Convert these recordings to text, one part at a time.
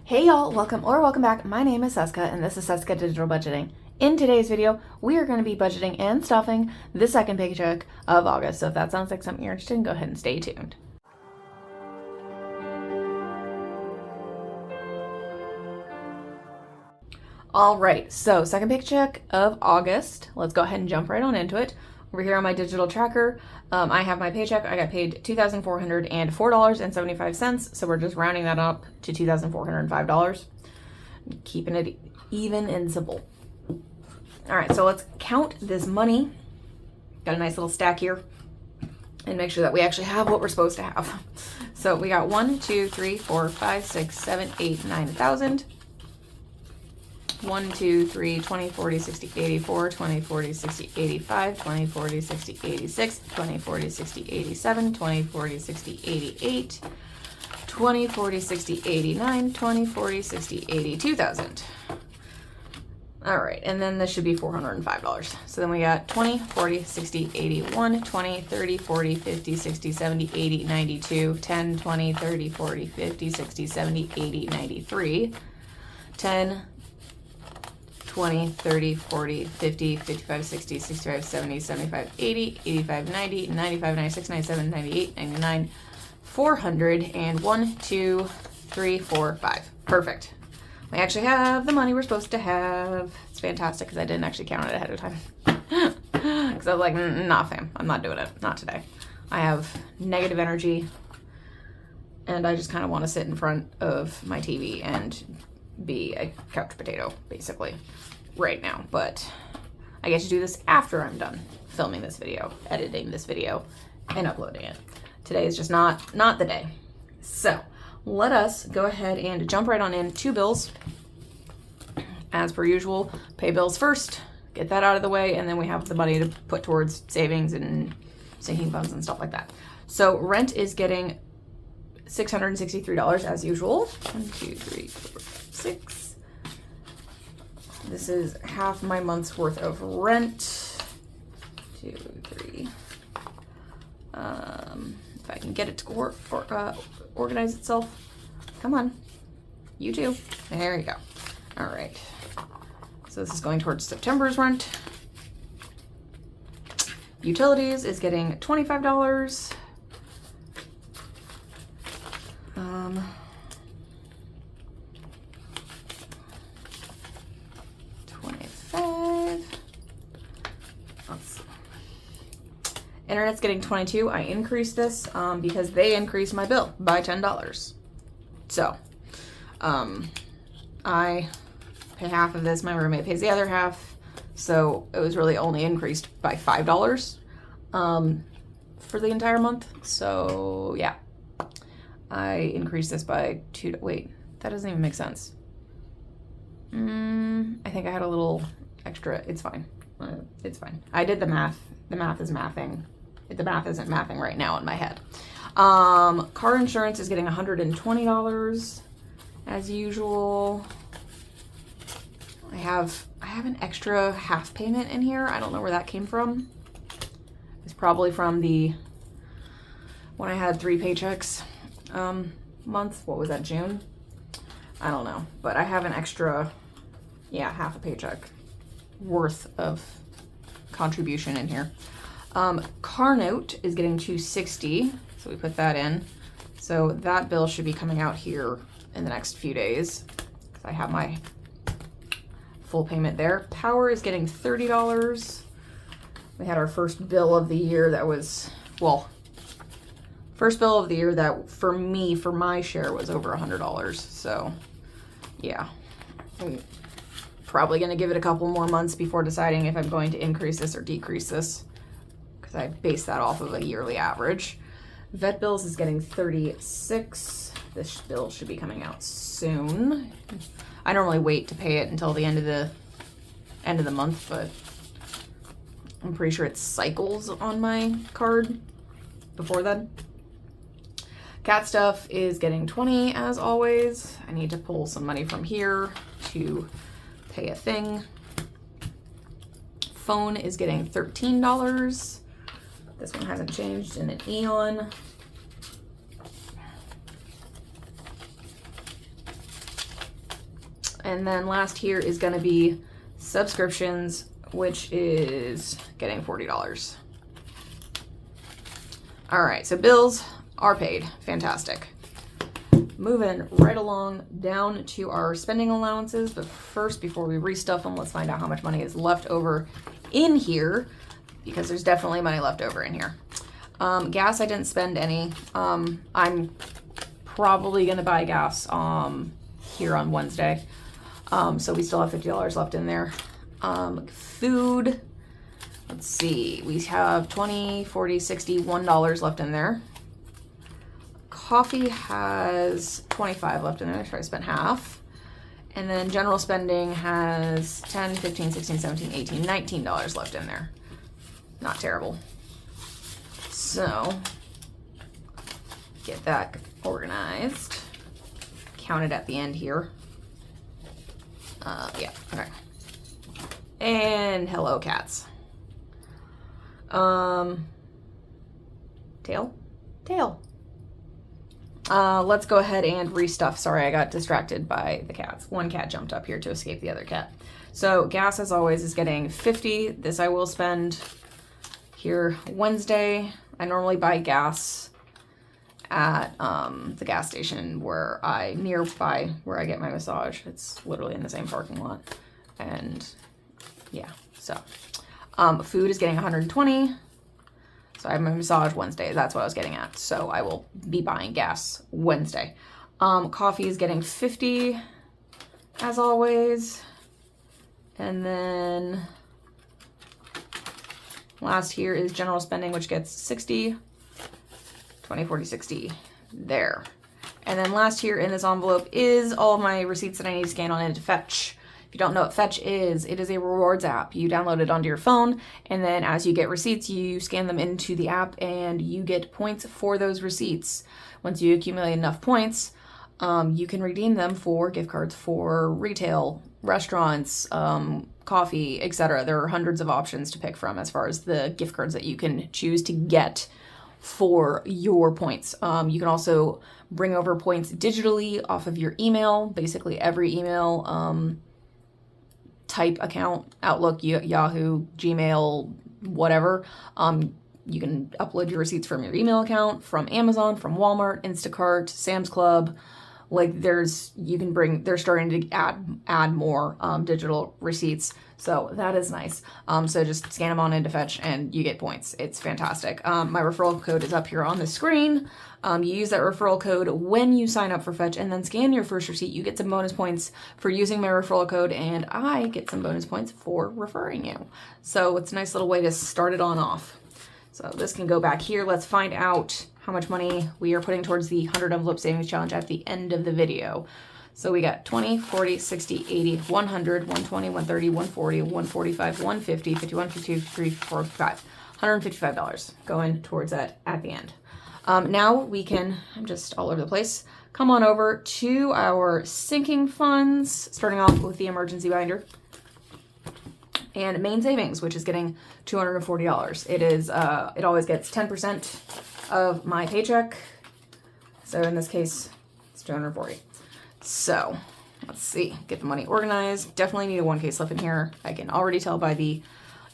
Hey y'all, welcome back. My name is Seska and this is Seska Digital Budgeting. In today's video, we are going to be budgeting and stuffing the second paycheck of August. So if that sounds like something you're interested in, go ahead and stay tuned. All right, so second paycheck of August. Let's go ahead and jump right on into it. Over here on my digital tracker, I have my paycheck. I got paid $2,404.75, so we're just rounding that up to $2,405. Keeping it even and simple. All right, so let's count this money. Got a nice little stack here, and make sure that we actually have what we're supposed to have. So we got 1, 2, 3, 4, 5, 6, 7, 8, 9,000. 1, 2, 3, 20, 40, 60, 84, 20, 40, 60, 85, 20, 40, 60, 86, 20, 40, 60, 87, 20, 40, 60, 88, 20, 40, 60, 89, 20, 40, 60, 82,000. All right, and then this should be $405. So then we got 20, 40, 60, 81, 20, 30, 40, 50, 60, 70, 80, 92, 10, 20, 30, 40, 50, 60, 70, 80, 93, 10, 20, 30, 40, 50, 55, 60, 65, 70, 75, 80, 85, 90, 95, 96, 97, 98, 99, 400, and 1, 2, 3, 4, 5. Perfect. We actually have the money we're supposed to have. It's fantastic because I didn't actually count it ahead of time. Because I was like, nah, fam, I'm not doing it. Not today. I have negative energy, and I just kind of want to sit in front of my TV and be a couch potato, basically, right now. But I get to do this after I'm done filming this video, editing this video, and uploading it. Today is just not the day. So let us go ahead and jump right on in to bills. As per usual, pay bills first, get that out of the way, and then we have the money to put towards savings and sinking funds and stuff like that. So rent is getting $663 as usual. 1, 2, 3, 4, 5, 6. This is half my month's worth of rent. 2, 3. If I can get it to organize itself. Come on. You too. There you go. All right. So this is going towards September's rent. Utilities is getting $25. 25. Let's see. Internet's getting 22. I increased this because they increased my bill by $10. So I pay half of this. My roommate pays the other half. So it was really only increased by $5 for the entire month. So yeah. I increased this by 2. Wait, that doesn't even make sense. I think I had a little extra. It's fine. It's fine. I did the math. The math is mathing. The math isn't mathing right now in my head. Car insurance is getting $120 as usual. I have an extra half payment in here. I don't know where that came from. It's probably from when I had 3 paychecks month. What was that, June? I don't know, but I have an extra, half a paycheck worth of contribution in here. Car note is getting $260, so we put that in. So that bill should be coming out here in the next few days because I have my full payment there. Power is getting $30. We had our first bill of the year that was, first bill of the year that for my share was over $100. So yeah, I'm probably going to give it a couple more months before deciding if I'm going to increase this or decrease this because I base that off of a yearly average. Vet bills is getting $36. This bill should be coming out soon. I normally wait to pay it until the end of the month, but I'm pretty sure it cycles on my card before then. Cat stuff is getting $20 as always. I need to pull some money from here to pay a thing. Phone is getting $13. This one hasn't changed in an eon. And then last here is going to be subscriptions, which is getting $40. All right, so bills are paid. Fantastic. Moving right along down to our spending allowances. But first, before we restuff them, let's find out how much money is left over in here, because there's definitely money left over in here. Gas, I didn't spend any. I'm probably going to buy gas here on Wednesday. So we still have $50 left in there. Food, let's see, we have 20, 40, 60, $1 left in there. Coffee has 25 left in there, so I spent half. And then general spending has 10, 15, 16, 17, 18, $19 left in there. Not terrible. So, get that organized. Count it at the end here. Yeah, okay. And hello, cats. Tail? Tail. Let's go ahead and restuff. Sorry, I got distracted by the cats. One cat jumped up here to escape the other cat. So gas, as always, is getting 50. This I will spend here Wednesday. I normally buy gas at the gas station nearby where I get my massage. It's literally in the same parking lot. And yeah, so food is getting 120. So I have my massage Wednesday. That's what I was getting at. So I will be buying gas Wednesday. Coffee is getting 50 as always. And then last here is general spending, which gets 60, 20, 40, 60 there. And then last here in this envelope is all of my receipts that I need to scan on into Fetch. If you don't know what Fetch is, it is a rewards app. You download it onto your phone, and then as you get receipts, you scan them into the app and you get points for those receipts. Once you accumulate enough points, you can redeem them for gift cards for retail, restaurants, coffee, etc. There are hundreds of options to pick from as far as the gift cards that you can choose to get for your points. You can also bring over points digitally off of your email. Basically every email type account, Outlook, Yahoo, Gmail, whatever. You can upload your receipts from your email account, from Amazon, from Walmart, Instacart, Sam's Club. Like they're starting to add more digital receipts. So that is nice. So just scan them on into Fetch and you get points. It's fantastic. My referral code is up here on the screen. You use that referral code when you sign up for Fetch and then scan your first receipt. You get some bonus points for using my referral code, and I get some bonus points for referring you. So it's a nice little way to start it on off. So this can go back here. Let's find out how much money we are putting towards the 100 envelope savings challenge at the end of the video. So we got 20, 40, 60, 80, 100, 120, 130, 140, 145, 150, 51, 52, 53, 45. $155 going towards that at the end. Now we can, I'm just all over the place, come on over to our sinking funds, starting off with the emergency binder. And main savings, which is getting $240. It always gets 10% of my paycheck. So in this case, it's $240. So let's see, get the money organized. Definitely need a 1K slip in here. I can already tell by the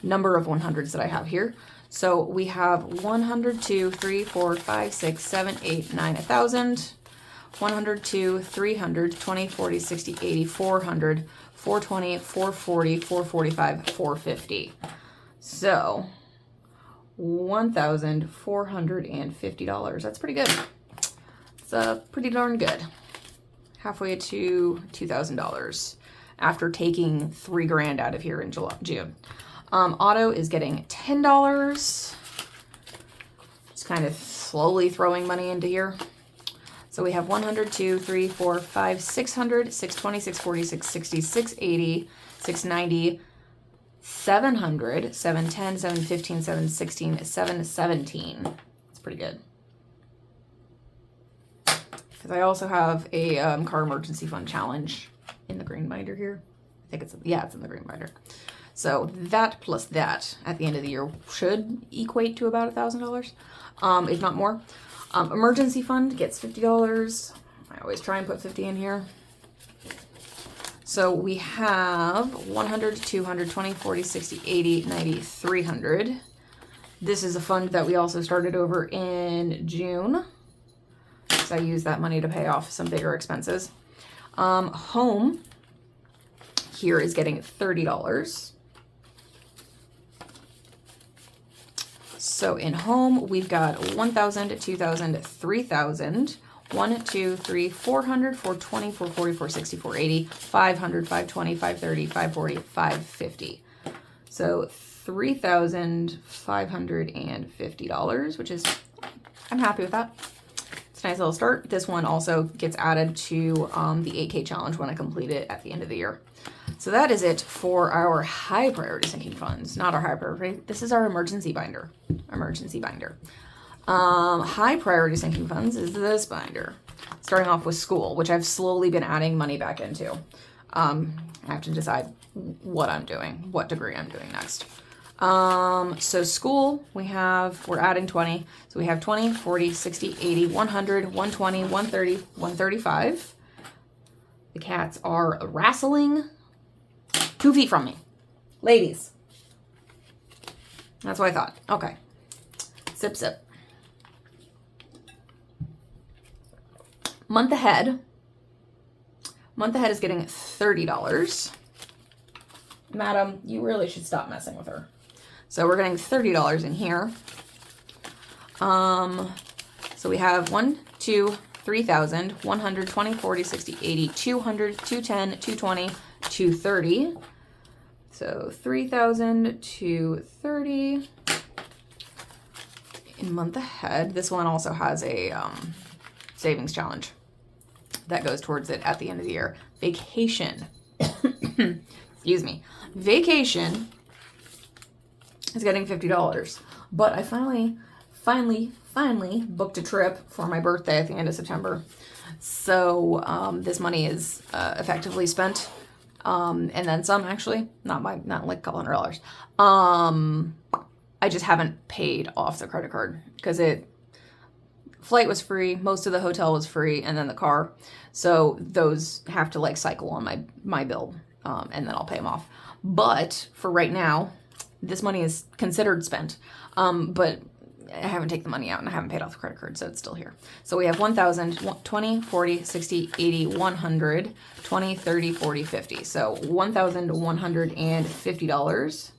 number of 100s that I have here. So we have 100, 2, 3, 4, 5, 6, 7, 8, 9, 1,000. 100, 2, 300, 20, 40, 60, 80, 400, 420, 440, 445, 450. So $1,450. That's pretty good. It's pretty darn good. Halfway to $2,000 after taking $3,000 out of here in June. Auto is getting $10. Just kind of slowly throwing money into here. So we have 100, 2, 3, 4, 5, 600, 620, 640, 660, 680, 690, 700, 710, 715, 716, 717. That's pretty good. Because I also have a car emergency fund challenge in the green binder here. I think it's in the green binder. So that plus that at the end of the year should equate to about $1,000, if not more. Emergency fund gets $50. I always try and put 50 in here. So we have 100, 200, 20, 40, 60, 80, 90, 300. This is a fund that we also started over in June. So I used that money to pay off some bigger expenses. Home here is getting $30. So in home, we've got 1,000, 2,000, 3,000, 1, 2, 3, 400, 420, 440, 460, 480, 500, 520, 530, 540, 550. So $3,550, which is, I'm happy with that. It's a nice little start. This one also gets added to the 8K challenge when I complete it at the end of the year. So that is it for our high priority sinking funds. Not our high priority. This is our emergency binder. High priority sinking funds is this binder. Starting off with school, which I've slowly been adding money back into. I have to decide what I'm doing, what degree I'm doing next. So school, we're adding 20. So we have 20, 40, 60, 80, 100, 120, 130, 135. The cats are wrestling 2 feet from me. Ladies. That's what I thought. Okay. Sip, sip. Month ahead. Month ahead is getting $30. Madam, you really should stop messing with her. So we're getting $30 in here. So we have 1, 2, 3,000, 100, 20, 40, 60, 80, 200, 210, 220, 230. So 3,000 to 30 in month ahead. This one also has a savings challenge that goes towards it at the end of the year. Vacation. Excuse me. Vacation is getting $50. But I finally booked a trip for my birthday at the end of September. So this money is effectively spent. And then some, actually. Not like a couple $100. I just haven't paid off the credit card because flight was free, most of the hotel was free, and then the car. So those have to like cycle on my bill, and then I'll pay them off. But for right now, this money is considered spent. But I haven't taken the money out and I haven't paid off the credit card, so it's still here. So we have 1,000, 20, 40, 60, 80, 100, 20, 30, 40, 50. So $1,150.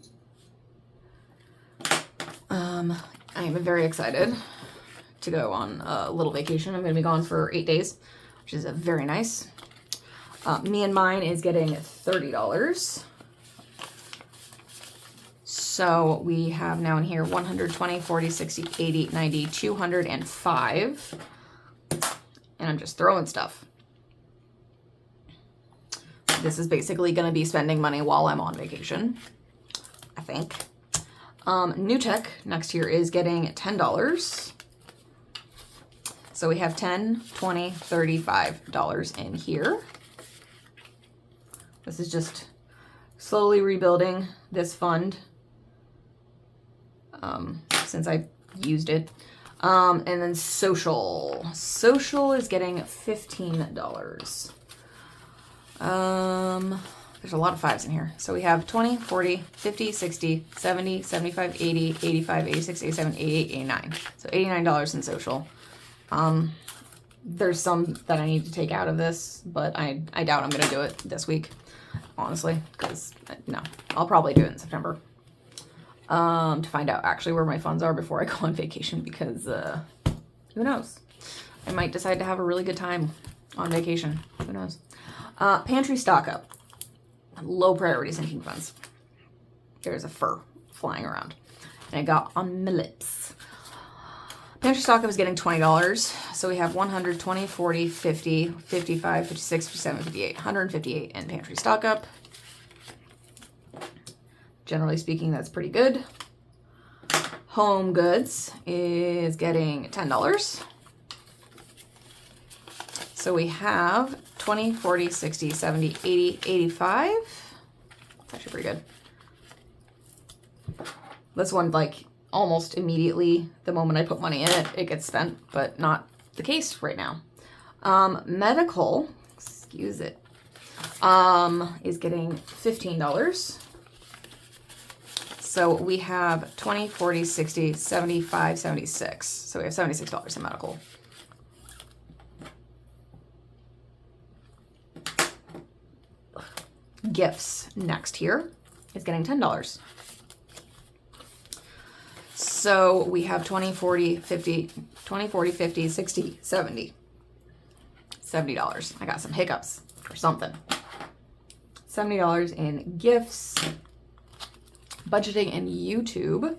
I am very excited to go on a little vacation. I'm going to be gone for 8 days, which is very nice. Me and mine is getting $30. So we have now in here 120, 40, 60, 80, 90, 205. And I'm just throwing stuff. This is basically going to be spending money while I'm on vacation, I think. New Tech next year is getting $10. So we have $10, $20, $35 in here. This is just slowly rebuilding this fund since I used it. And then social. Social is getting $15. There's a lot of fives in here. So we have 20, 40, 50, 60, 70, 75, 80, 85, 86, 87, 88, 89. So $89 in social. There's some that I need to take out of this, but I doubt I'm going to do it this week, honestly, because, no, I'll probably do it in September. To find out actually where my funds are before I go on vacation, because, who knows? I might decide to have a really good time on vacation. Who knows? Pantry stock up. Low priority sinking funds. There's a fur flying around. And it got on my lips. Pantry stock up is getting $20. So we have 100, 20, 40, 50, 55, 56, 57, 58, 158 in pantry stock up. Generally speaking, that's pretty good. Home goods is getting $10. So we have 20, 40, 60, 70, 80, 85. It's actually pretty good. This one, like, almost immediately, the moment I put money in it, it gets spent, but not the case right now. Medical, excuse it. is getting $15. So we have 20, 40, 60, 75, 76. So we have $76 in medical. Gifts next here is getting $10. So we have 20, 40, 50, 20, 40, 50, 60, 70. $70. I got some hiccups or something. $70 in gifts. Budgeting in YouTube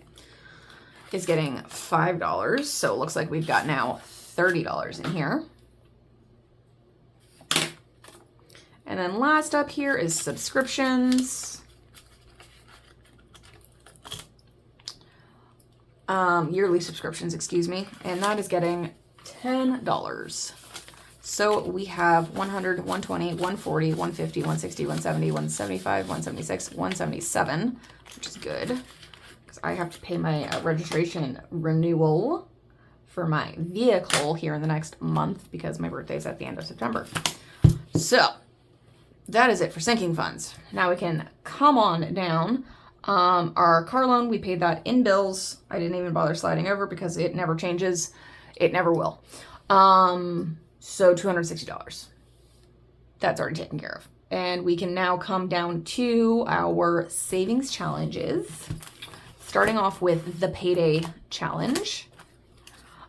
is getting $5. So it looks like we've got now $30 in here. And then last up here is subscriptions. Yearly subscriptions, excuse me. And that is getting $10. So we have 100, 120, 140, 150, 160, 170, 175, 176, 177, which is good because I have to pay my registration renewal for my vehicle here in the next month because my birthday is at the end of September. So that is it for sinking funds. Now we can come on down. Our car loan, we paid that in bills. I didn't even bother sliding over because it never changes. It never will. So $260. That's already taken care of. And we can now come down to our savings challenges. Starting off with the payday challenge.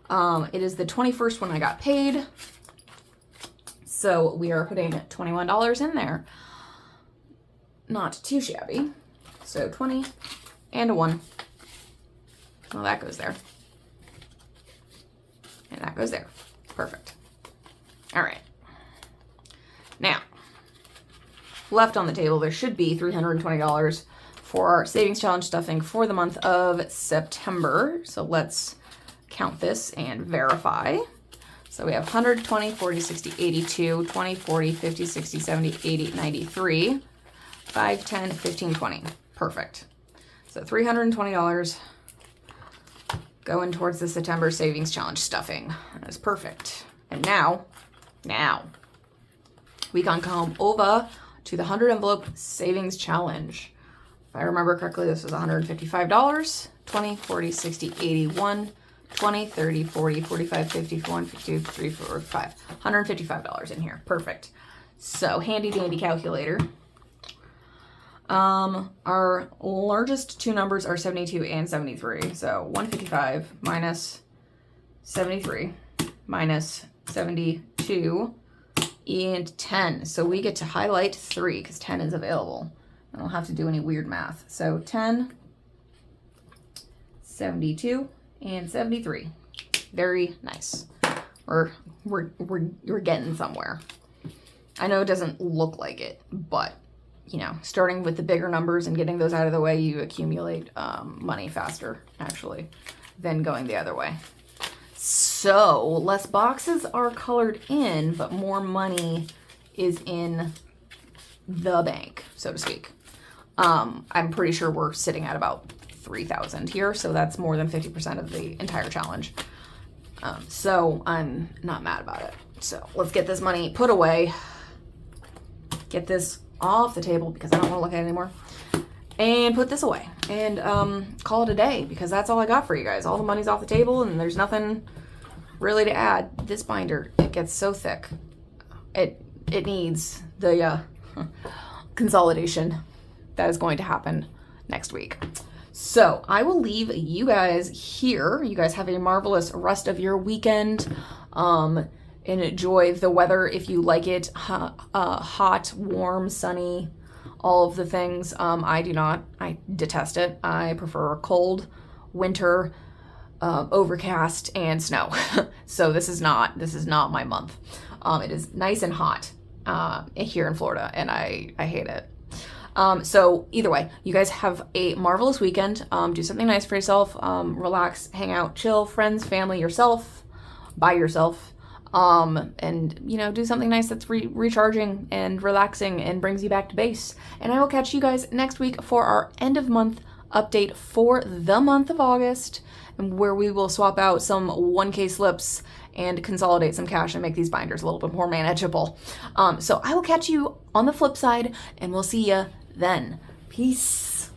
It is the 21st one I got paid. So we are putting $21 in there. Not too shabby. So 20 and a 1. Well, that goes there. And that goes there. Perfect. All right. Now, left on the table, there should be $320 for our savings challenge stuffing for the month of September. So let's count this and verify. So we have 100, 20, 40, 60, 82, 20, 40, 50, 60, 70, 80, 93, 5, 10, 15, 20. Perfect. So $320 going towards the September savings challenge stuffing. That is perfect. And now we can come over to the 100 envelope savings challenge. If I remember correctly, this was $155. 20, 40, 60, 81, 20, 30, 40, 45, 50, 51, 52, 53, 45. $155 in here. Perfect. So handy dandy calculator. Our largest two numbers are 72 and 73. So 155 minus 73 minus 72 and 10. So we get to highlight 3 because 10 is available. I don't have to do any weird math. So 10, 72, and 73. Very nice. We're getting somewhere. I know it doesn't look like it, but you know, starting with the bigger numbers and getting those out of the way, you accumulate money faster, actually, than going the other way. So less boxes are colored in, but more money is in the bank, so to speak. I'm pretty sure we're sitting at about 3,000 here, so that's more than 50% of the entire challenge. So I'm not mad about it. So let's get this money put away, get this off the table because I don't want to look at it anymore, and put this away and call it a day because that's all I got for you guys. All the money's off the table and there's nothing really to add. This binder, it gets so thick. It needs the consolidation that is going to happen next week. So I will leave you guys here. You guys have a marvelous rest of your weekend. Enjoy the weather if you like it. Hot, warm, sunny, all of the things. I do not. I detest it. I prefer cold, winter, overcast, and snow. So this is not my month. It is nice and hot here in Florida, and I hate it. So either way, you guys have a marvelous weekend. Do something nice for yourself. Relax, hang out, chill, friends, family, yourself, by yourself. And you know, do something nice that's recharging and relaxing and brings you back to base. And I will catch you guys next week for our end of month update for the month of August. and where we will swap out some 1K slips and consolidate some cash and make these binders a little bit more manageable. So I will catch you on the flip side, and we'll see you then. Peace.